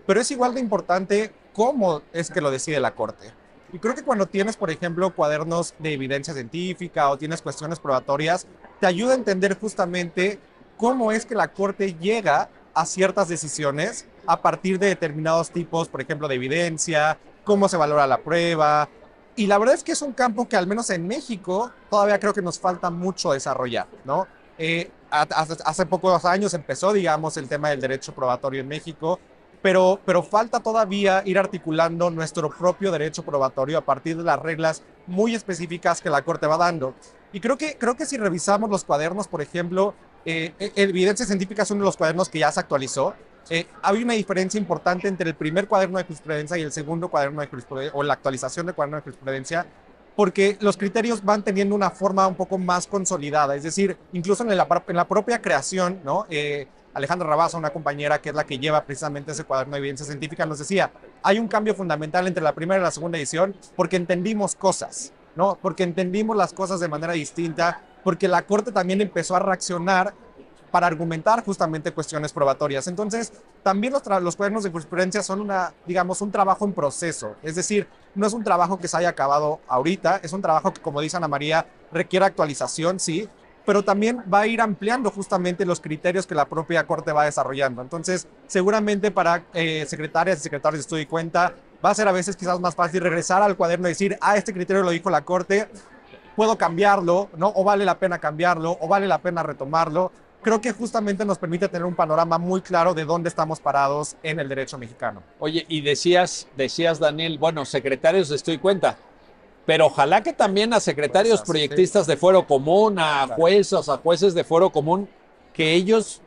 pero es igual de importante cómo es que lo decide la Corte. Y creo que cuando tienes, por ejemplo, cuadernos de evidencia científica o tienes cuestiones probatorias, te ayuda a entender justamente cómo es que la Corte llega a ciertas decisiones a partir de determinados tipos, por ejemplo, de evidencia, cómo se valora la prueba. Y la verdad es que es un campo que al menos en México todavía creo que nos falta mucho desarrollar, ¿no? Hace pocos años empezó, digamos, el tema del derecho probatorio en México, pero falta todavía ir articulando nuestro propio derecho probatorio a partir de las reglas muy específicas que la Corte va dando. Y creo que si revisamos los cuadernos, por ejemplo, Evidencia Científica es uno de los cuadernos que ya se actualizó. Hay una diferencia importante entre el primer cuaderno de jurisprudencia y el segundo cuaderno de jurisprudencia, o la actualización del cuaderno de jurisprudencia, porque los criterios van teniendo una forma un poco más consolidada. Es decir, incluso en la propia creación, ¿no? Alejandra Rabasa, una compañera que es la que lleva precisamente ese cuaderno de evidencia científica, nos decía, hay un cambio fundamental entre la primera y la segunda edición porque entendimos cosas, ¿no? Porque entendimos las cosas de manera distinta, porque la Corte también empezó a reaccionar para argumentar justamente cuestiones probatorias. Entonces, también los cuadernos de jurisprudencia son digamos, un trabajo en proceso. Es decir, no es un trabajo que se haya acabado ahorita, es un trabajo que, como dice Ana María, requiere actualización, sí, pero también va a ir ampliando justamente los criterios que la propia Corte va desarrollando. Entonces, seguramente para secretarias y secretarios de estudio y cuenta, va a ser a veces quizás más fácil regresar al cuaderno y decir, este criterio lo dijo la Corte, puedo cambiarlo, ¿no? O vale la pena cambiarlo, o vale la pena retomarlo. Creo que justamente nos permite tener un panorama muy claro de dónde estamos parados en el derecho mexicano. Oye, y decías, Daniel, bueno, secretarios de estudio y cuenta, pero ojalá que también a secretarios proyectistas de fuero común, a jueces de fuero común, que ellos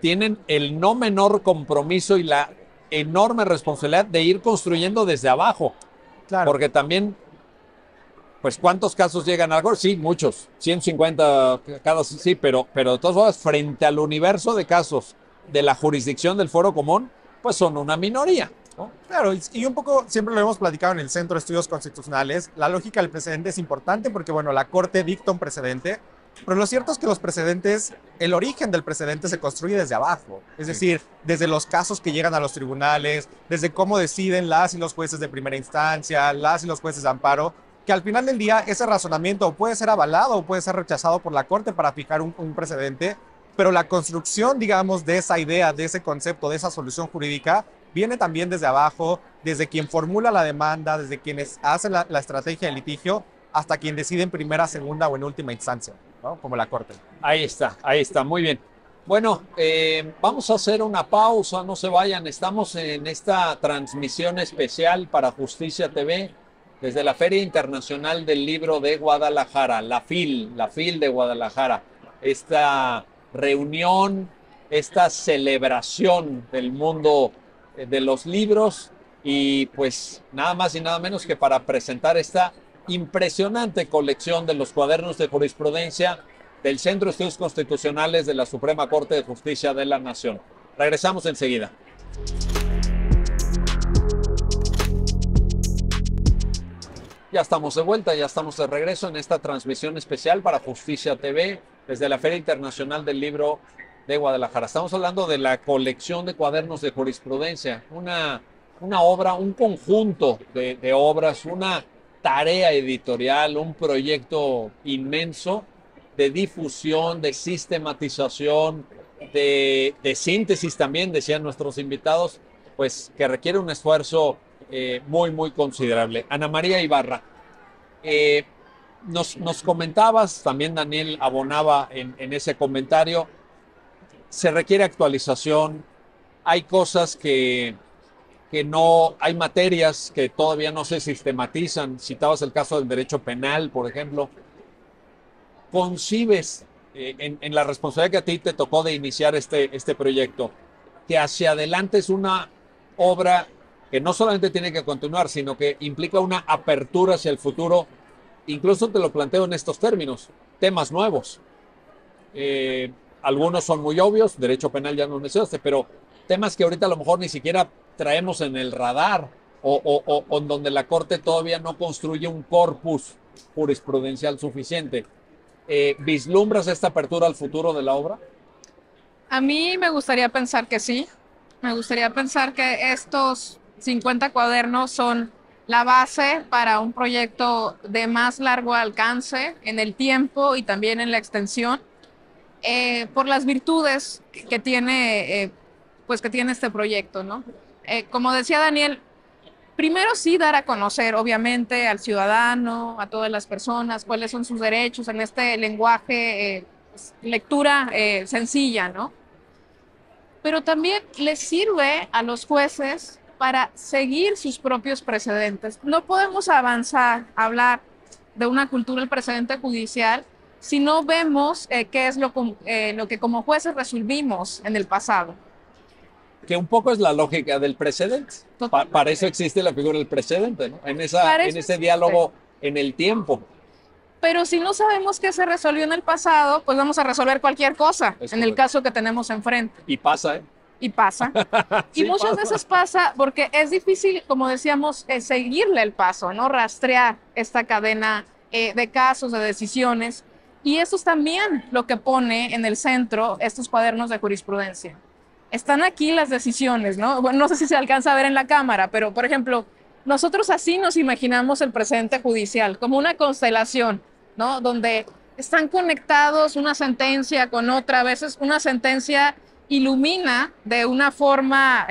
tienen el no menor compromiso y la enorme responsabilidad de ir construyendo desde abajo. Claro. Porque también, pues, ¿cuántos casos llegan a algo? Sí, muchos, 150 cada, sí, pero de todas formas, frente al universo de casos de la jurisdicción del fuero común, pues son una minoría, ¿no? Claro, y un poco, siempre lo hemos platicado en el Centro de Estudios Constitucionales, la lógica del precedente es importante porque, bueno, la Corte dicta un precedente, pero lo cierto es que los precedentes, el origen del precedente se construye desde abajo, es decir, desde los casos que llegan a los tribunales, desde cómo deciden las y los jueces de primera instancia, las y los jueces de amparo, que al final del día ese razonamiento puede ser avalado o puede ser rechazado por la Corte para fijar un precedente, pero la construcción, digamos, de esa idea, de ese concepto, de esa solución jurídica, viene también desde abajo, desde quien formula la demanda, desde quienes hacen la estrategia de litigio, hasta quien decide en primera, segunda o en última instancia, ¿no? Como la Corte. Ahí está, muy bien. Bueno, vamos a hacer una pausa, no se vayan, estamos en esta transmisión especial para Justicia TV desde la Feria Internacional del Libro de Guadalajara, la FIL de Guadalajara. Esta reunión, esta celebración del mundo de los libros y pues nada más y nada menos que para presentar esta impresionante colección de los cuadernos de jurisprudencia del Centro de Estudios Constitucionales de la Suprema Corte de Justicia de la Nación. Regresamos enseguida. Ya estamos de vuelta, ya estamos de regreso en esta transmisión especial para Justicia TV desde la Feria Internacional del Libro de Guadalajara. Estamos hablando de la colección de cuadernos de jurisprudencia, una obra, un conjunto de obras, una tarea editorial, un proyecto inmenso de difusión, de sistematización, de síntesis también, decían nuestros invitados, pues que requiere un esfuerzo muy, muy considerable. Ana María Ibarra, nos comentabas, también Daniel abonaba en ese comentario, se requiere actualización, hay cosas que no, hay materias que todavía no se sistematizan. Citabas el caso del derecho penal, por ejemplo. ¿Concibes en la responsabilidad que a ti te tocó de iniciar este proyecto, que hacia adelante es una obra que no solamente tiene que continuar, sino que implica una apertura hacia el futuro? Incluso te lo planteo en estos términos, temas nuevos. Algunos son muy obvios, derecho penal ya no mencionaste, pero temas que ahorita a lo mejor ni siquiera traemos en el radar o en donde la Corte todavía no construye un corpus jurisprudencial suficiente. ¿Vislumbras esta apertura al futuro de la obra? A mí me gustaría pensar que sí. Me gustaría pensar que estos 50 cuadernos son la base para un proyecto de más largo alcance en el tiempo y también en la extensión, por las virtudes que tiene pues que tiene este proyecto, ¿no? Como decía Daniel, primero sí dar a conocer, obviamente, al ciudadano, a todas las personas, cuáles son sus derechos en este lenguaje, pues, lectura sencilla, ¿no? Pero también les sirve a los jueces para seguir sus propios precedentes. No podemos avanzar, hablar de una cultura del precedente judicial si no vemos qué es lo que como jueces resolvimos en el pasado. Que un poco es la lógica del precedente. Para eso existe la figura del precedente, ¿no? En ese diálogo en el tiempo. Pero si no sabemos qué se resolvió en el pasado, pues vamos a resolver cualquier cosa, en el caso que tenemos enfrente. Y pasa, ¿eh? Y pasa. Sí, y muchas veces pasa porque es difícil, como decíamos, seguirle el paso, ¿no? Rastrear esta cadena de casos, de decisiones. Y eso es también lo que pone en el centro estos cuadernos de jurisprudencia. Están aquí las decisiones, ¿no? Bueno, no sé si se alcanza a ver en la cámara, pero, por ejemplo, nosotros así nos imaginamos el precedente judicial, como una constelación, ¿no? Donde están conectados una sentencia con otra. A veces una sentencia ilumina de una forma,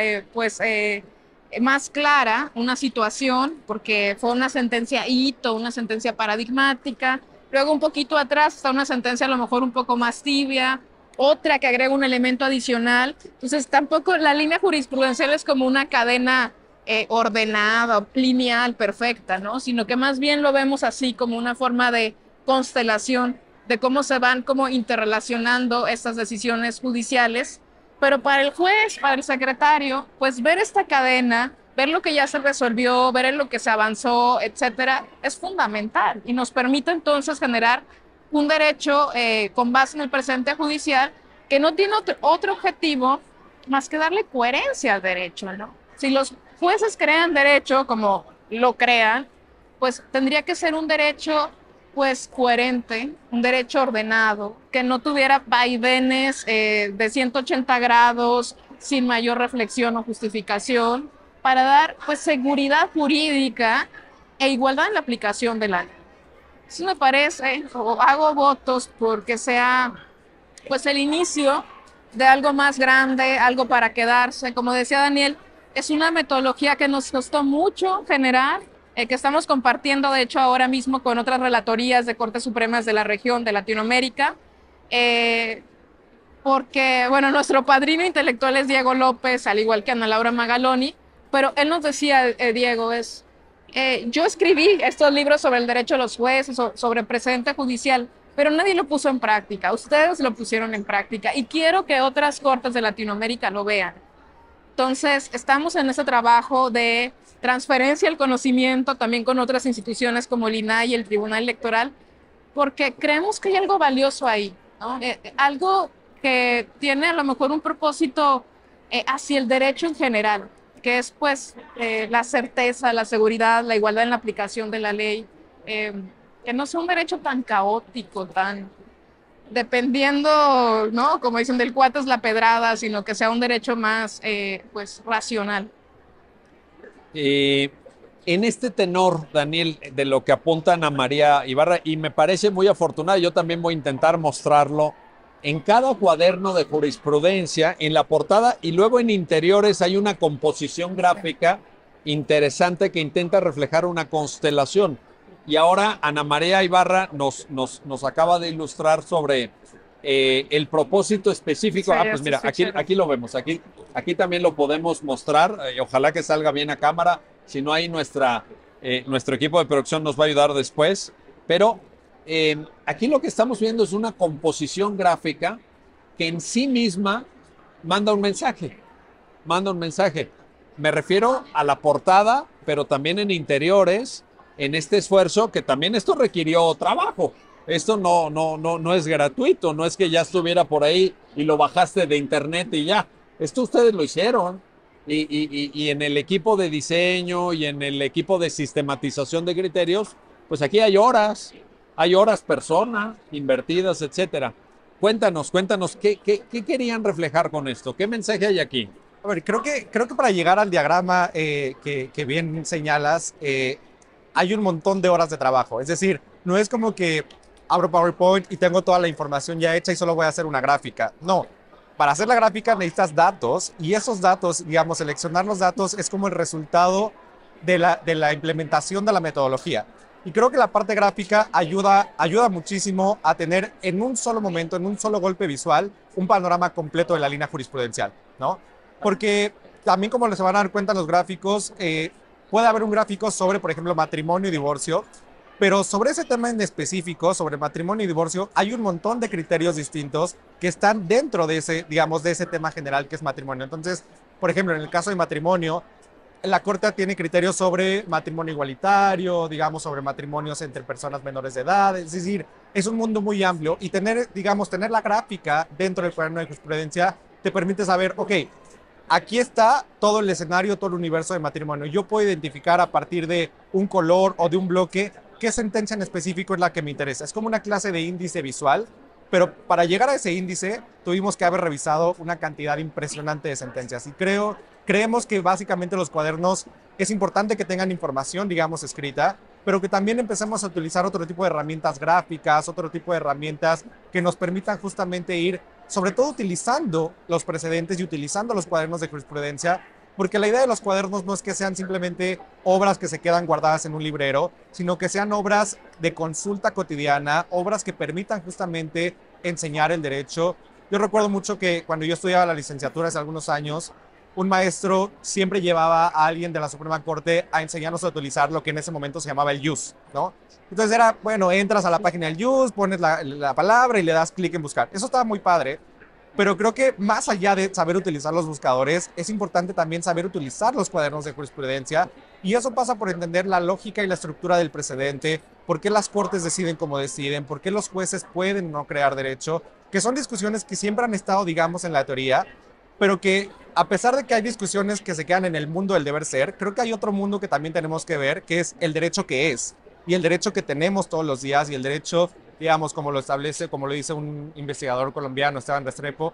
más clara una situación, porque fue una sentencia hito, una sentencia paradigmática. Luego, un poquito atrás, está una sentencia a lo mejor un poco más tibia, otra que agrega un elemento adicional. Entonces, tampoco la línea jurisprudencial es como una cadena ordenada, lineal, perfecta, ¿no? Sino que más bien lo vemos así como una forma de constelación de cómo se van como interrelacionando estas decisiones judiciales. Pero para el juez, para el secretario, pues ver esta cadena, ver lo que ya se resolvió, ver en lo que se avanzó, etcétera, es fundamental y nos permite entonces generar un derecho con base en el presente judicial que no tiene otro objetivo más que darle coherencia al derecho, ¿no? Si los jueces crean derecho como lo crean, pues tendría que ser un derecho pues coherente, un derecho ordenado, que no tuviera vaivenes de 180 grados sin mayor reflexión o justificación, para dar pues seguridad jurídica e igualdad en la aplicación de la ley. Eso me parece, o hago votos porque sea pues el inicio de algo más grande, algo para quedarse. Como decía Daniel, es una metodología que nos costó mucho generar, que estamos compartiendo de hecho ahora mismo con otras relatorías de Cortes Supremas de la región de Latinoamérica, porque bueno, nuestro padrino intelectual es Diego López, al igual que Ana Laura Magaloni, pero él nos decía, Diego, yo escribí estos libros sobre el derecho de los jueces, sobre precedente judicial, pero nadie lo puso en práctica. Ustedes lo pusieron en práctica y quiero que otras cortes de Latinoamérica lo vean. Entonces, estamos en ese trabajo de transferencia del conocimiento también con otras instituciones como el INAI y el Tribunal Electoral, porque creemos que hay algo valioso ahí, ¿no? Algo que tiene a lo mejor un propósito hacia el derecho en general, que es pues la certeza, la seguridad, la igualdad en la aplicación de la ley, que no sea un derecho tan caótico, tan dependiendo, ¿no? Como dicen, del cuate es la pedrada, sino que sea un derecho más pues racional. En este tenor, Daniel, de lo que apuntan a María Ibarra, y me parece muy afortunado, yo también voy a intentar mostrarlo, en cada cuaderno de jurisprudencia, en la portada y luego en interiores hay una composición gráfica interesante que intenta reflejar una constelación. Y ahora Ana María Ibarra nos acaba de ilustrar sobre el propósito específico. Sí, Pues mira, aquí lo vemos, aquí también lo podemos mostrar, ojalá que salga bien a cámara, si no hay nuestro equipo de producción nos va a ayudar después, pero aquí lo que estamos viendo es una composición gráfica que en sí misma manda un mensaje. Me refiero a la portada, pero también en interiores, en este esfuerzo, que también esto requirió trabajo. Esto no es gratuito, no es que ya estuviera por ahí y lo bajaste de internet y ya. Esto ustedes lo hicieron. Y en el equipo de diseño y en el equipo de sistematización de criterios, pues aquí hay horas persona invertidas, etcétera. Cuéntanos, ¿qué querían reflejar con esto? ¿Qué mensaje hay aquí? A ver, creo que para llegar al diagrama que bien señalas, hay un montón de horas de trabajo. Es decir, no es como que abro PowerPoint y tengo toda la información ya hecha y solo voy a hacer una gráfica. No, para hacer la gráfica necesitas datos y esos datos, digamos, seleccionar los datos es como el resultado de la implementación de la metodología. Y creo que la parte gráfica ayuda muchísimo a tener en un solo momento, en un solo golpe visual, un panorama completo de la línea jurisprudencial, ¿no? Porque también, como se van a dar cuenta en los gráficos, puede haber un gráfico sobre, por ejemplo, matrimonio y divorcio, pero sobre ese tema en específico, sobre matrimonio y divorcio, hay un montón de criterios distintos que están dentro de ese, digamos, de ese tema general que es matrimonio. Entonces, por ejemplo, en el caso de matrimonio, la Corte tiene criterios sobre matrimonio igualitario, digamos, sobre matrimonios entre personas menores de edad, es decir, es un mundo muy amplio y tener, digamos, tener la gráfica dentro del cuaderno de jurisprudencia te permite saber, ok, aquí está todo el escenario, todo el universo de matrimonio. Yo puedo identificar a partir de un color o de un bloque qué sentencia en específico es la que me interesa. Es como una clase de índice visual, pero para llegar a ese índice tuvimos que haber revisado una cantidad impresionante de sentencias y creemos que básicamente los cuadernos es importante que tengan información, digamos, escrita, pero que también empecemos a utilizar otro tipo de herramientas gráficas, otro tipo de herramientas que nos permitan justamente ir, sobre todo utilizando los precedentes y utilizando los cuadernos de jurisprudencia, porque la idea de los cuadernos no es que sean simplemente obras que se quedan guardadas en un librero, sino que sean obras de consulta cotidiana, obras que permitan justamente enseñar el derecho. Yo recuerdo mucho que cuando yo estudiaba la licenciatura hace algunos años, un maestro siempre llevaba a alguien de la Suprema Corte a enseñarnos a utilizar lo que en ese momento se llamaba el JUS, ¿no? Entonces era, bueno, entras a la página del JUS, pones la palabra y le das clic en buscar. Eso estaba muy padre, pero creo que más allá de saber utilizar los buscadores, es importante también saber utilizar los cuadernos de jurisprudencia y eso pasa por entender la lógica y la estructura del precedente, por qué las cortes deciden como deciden, por qué los jueces pueden no crear derecho, que son discusiones que siempre han estado, digamos, en la teoría, pero que a pesar de que hay discusiones que se quedan en el mundo del deber ser, creo que hay otro mundo que también tenemos que ver, que es el derecho que es, y el derecho que tenemos todos los días, y el derecho, digamos, como lo establece, como lo dice un investigador colombiano, Esteban Restrepo,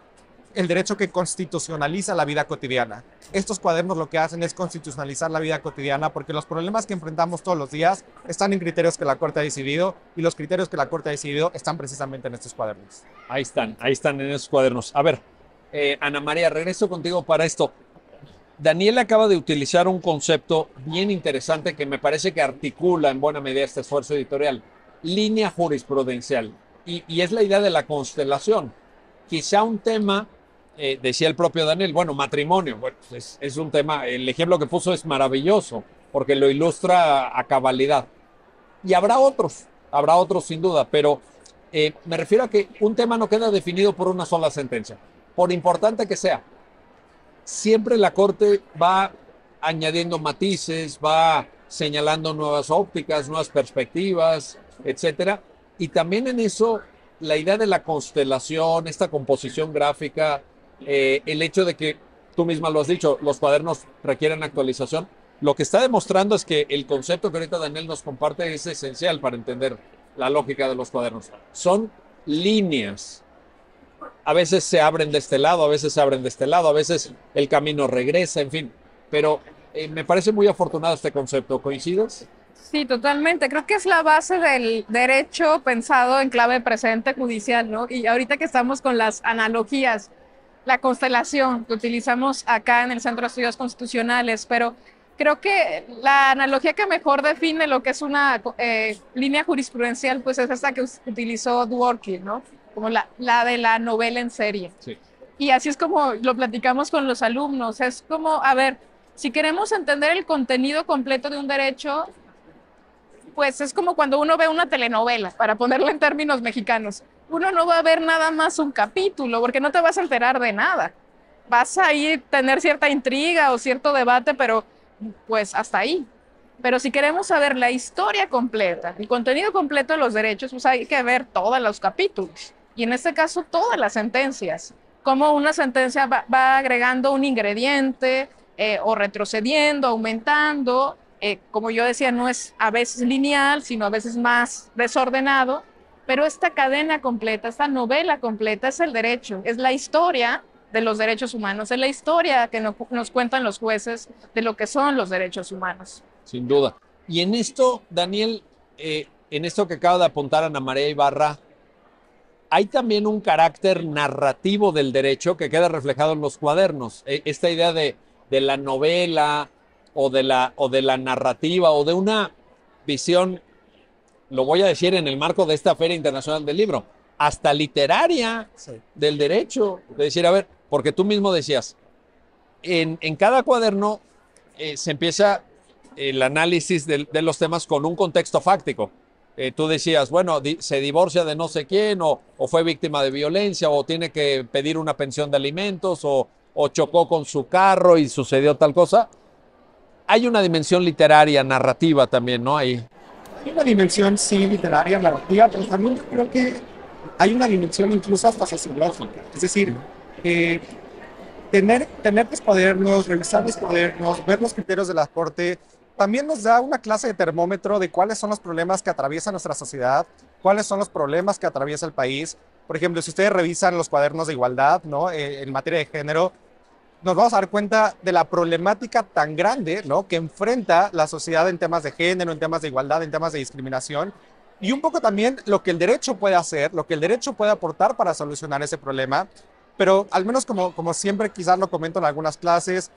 el derecho que constitucionaliza la vida cotidiana. Estos cuadernos lo que hacen es constitucionalizar la vida cotidiana porque los problemas que enfrentamos todos los días están en criterios que la Corte ha decidido y los criterios que la Corte ha decidido están precisamente en estos cuadernos. Ahí están en esos cuadernos. A ver, Ana María, regreso contigo para esto. Daniel acaba de utilizar un concepto bien interesante que me parece que articula en buena medida este esfuerzo editorial. Línea jurisprudencial. Y es la idea de la constelación. Quizá un tema, decía el propio Daniel, bueno, matrimonio, bueno, es un tema, el ejemplo que puso es maravilloso porque lo ilustra a cabalidad. Y habrá otros sin duda, pero me refiero a que un tema no queda definido por una sola sentencia. Por importante que sea, siempre la Corte va añadiendo matices, va señalando nuevas ópticas, nuevas perspectivas, etcétera. Y también en eso, la idea de la constelación, esta composición gráfica, el hecho de que, tú misma lo has dicho, los cuadernos requieren actualización, lo que está demostrando es que el concepto que ahorita Daniel nos comparte es esencial para entender la lógica de los cuadernos. Son líneas. A veces se abren de este lado, a veces se abren de este lado, a veces el camino regresa, en fin. Pero me parece muy afortunado este concepto. ¿Coincides? Sí, totalmente. Creo que es la base del derecho pensado en clave presente judicial, ¿no? Y ahorita que estamos con las analogías, la constelación que utilizamos acá en el Centro de Estudios Constitucionales, pero creo que la analogía que mejor define lo que es una línea jurisprudencial, pues es esta que utilizó Dworkin, ¿no? Como la de la novela en serie. Sí. Y así es como lo platicamos con los alumnos. Es como, a ver, si queremos entender el contenido completo de un derecho, pues es como cuando uno ve una telenovela, para ponerlo en términos mexicanos. Uno no va a ver nada más un capítulo, porque no te vas a enterar de nada. Vas a ir tener cierta intriga o cierto debate, pero pues hasta ahí. Pero si queremos saber la historia completa, el contenido completo de los derechos, pues hay que ver todos los capítulos. Y en este caso, todas las sentencias. Cómo una sentencia va agregando un ingrediente o retrocediendo, aumentando. Como yo decía, no es a veces lineal, sino a veces más desordenado. Pero esta cadena completa, esta novela completa es el derecho, es la historia de los derechos humanos, es la historia que nos cuentan los jueces de lo que son los derechos humanos. Sin duda. Y en esto, Daniel, en esto que acaba de apuntar Ana María Ibarra, hay también un carácter narrativo del derecho que queda reflejado en los cuadernos. Esta idea de la novela o de la narrativa o de una visión, lo voy a decir en el marco de esta Feria Internacional del Libro, hasta literaria del derecho. De decir, a ver, porque tú mismo decías, en cada cuaderno se empieza el análisis de los temas con un contexto fáctico. Tú decías, bueno, se divorcia de no sé quién, o fue víctima de violencia, o tiene que pedir una pensión de alimentos, o chocó con su carro y sucedió tal cosa. Hay una dimensión literaria, narrativa también, ¿no? Ahí. Hay una dimensión, sí, literaria, narrativa, pero también yo creo que hay una dimensión incluso hasta sociológica. Es decir, tener los cuadernos, revisar los cuadernos, ver los criterios de la Corte, también nos da una clase de termómetro de cuáles son los problemas que atraviesa nuestra sociedad, cuáles son los problemas que atraviesa el país. Por ejemplo, si ustedes revisan los cuadernos de igualdad, ¿no? En materia de género, nos vamos a dar cuenta de la problemática tan grande, ¿no?, que enfrenta la sociedad en temas de género, en temas de igualdad, en temas de discriminación, y un poco también lo que el derecho puede hacer, lo que el derecho puede aportar para solucionar ese problema. Pero al menos como siempre quizás lo comento en algunas clases,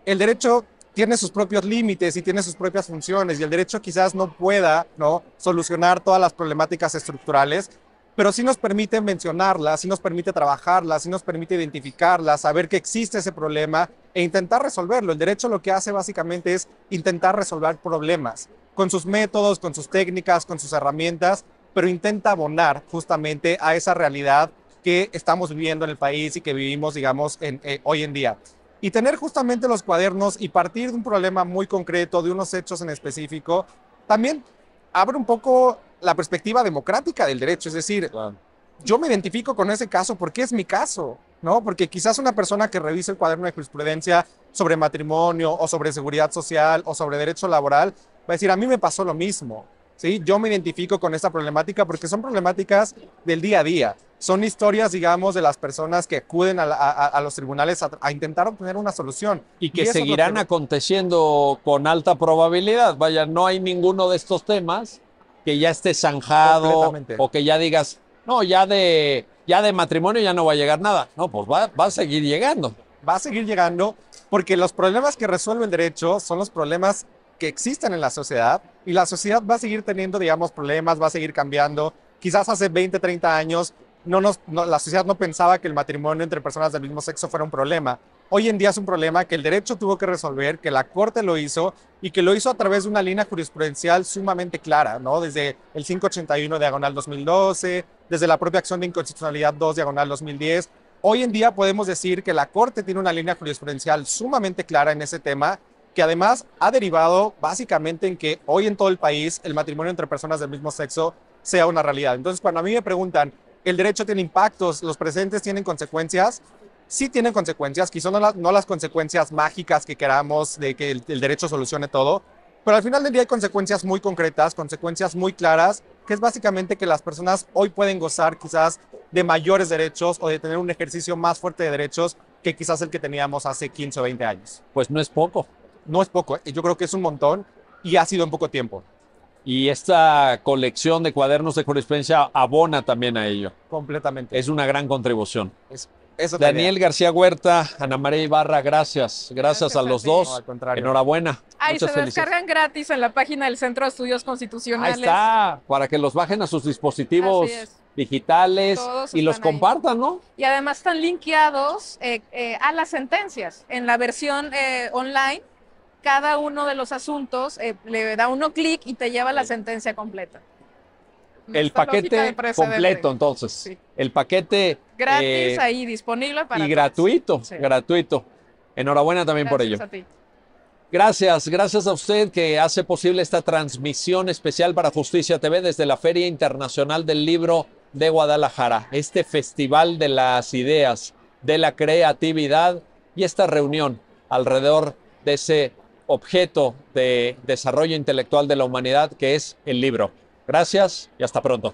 el derecho tiene sus propios límites y tiene sus propias funciones, y el derecho quizás no pueda, ¿no?, solucionar todas las problemáticas estructurales, pero sí nos permite mencionarlas, sí nos permite trabajarlas, sí nos permite identificarlas, saber que existe ese problema e intentar resolverlo. El derecho lo que hace básicamente es intentar resolver problemas con sus métodos, con sus técnicas, con sus herramientas, pero intenta abonar justamente a esa realidad que estamos viviendo en el país y que vivimos, digamos, hoy en día. Y tener justamente los cuadernos y partir de un problema muy concreto, de unos hechos en específico, también abre un poco la perspectiva democrática del derecho. Es decir, Claro. yo me identifico con ese caso porque es mi caso, ¿no? Porque quizás una persona que revise el cuaderno de jurisprudencia sobre matrimonio o sobre seguridad social o sobre derecho laboral va a decir, a mí me pasó lo mismo, ¿sí? Yo me identifico con esta problemática porque son problemáticas del día a día. Son historias, digamos, de las personas que acuden a los tribunales a intentar obtener una solución. Y que eso es lo seguirán que- aconteciendo con alta probabilidad. Vaya, no hay ninguno de estos temas que ya esté zanjado Completamente. o que ya digas, no, ya de matrimonio ya no va a llegar nada. No, pues va a seguir llegando. Va a seguir llegando porque los problemas que resuelve el derecho son los problemas que existen en la sociedad, y la sociedad va a seguir teniendo, digamos, problemas, va a seguir cambiando. Quizás hace 20, 30 años la sociedad no pensaba que el matrimonio entre personas del mismo sexo fuera un problema. Hoy en día es un problema que el derecho tuvo que resolver, que la Corte lo hizo y que lo hizo a través de una línea jurisprudencial sumamente clara, ¿no? Desde el 581 diagonal 2012, desde la propia acción de inconstitucionalidad 2 diagonal 2010. Hoy en día podemos decir que la Corte tiene una línea jurisprudencial sumamente clara en ese tema, que además ha derivado básicamente en que hoy en todo el país el matrimonio entre personas del mismo sexo sea una realidad. Entonces, cuando a mí me preguntan, ¿el derecho tiene impactos? ¿Los presentes tienen consecuencias? Sí tienen consecuencias, quizás no las consecuencias mágicas que queramos de que el derecho solucione todo, pero al final del día hay consecuencias muy concretas, consecuencias muy claras, que es básicamente que las personas hoy pueden gozar quizás de mayores derechos o de tener un ejercicio más fuerte de derechos que quizás el que teníamos hace 15 o 20 años. Pues no es poco. No es poco, yo creo que es un montón y ha sido en poco tiempo. Y esta colección de cuadernos de jurisprudencia abona también a ello. Completamente. Es una gran contribución. Esa es la Daniel idea. García Huerta, Ana María Ibarra, gracias. Gracias a los ti. dos. No, al contrario. Enhorabuena. Ay, se Muchas felicidades. descargan gratis en la página del Centro de Estudios Ahí Constitucionales. está, para que los bajen a sus dispositivos Así es. digitales Todos y los están ahí. compartan, ¿no? Y además están linkeados a las sentencias. En la versión online, cada uno de los asuntos le da uno clic y te lleva la sentencia completa. El Esta lógica de paquete precedente. completo, entonces. Sí. El paquete Gratis ahí disponible para y todos. gratuito, Sí. gratuito. Enhorabuena también por ello. Gracias a ti. Gracias a usted que hace posible esta transmisión especial para Justicia TV desde la Feria Internacional del Libro de Guadalajara, este festival de las ideas, de la creatividad y esta reunión alrededor de ese objeto de desarrollo intelectual de la humanidad que es el libro. Gracias y hasta pronto.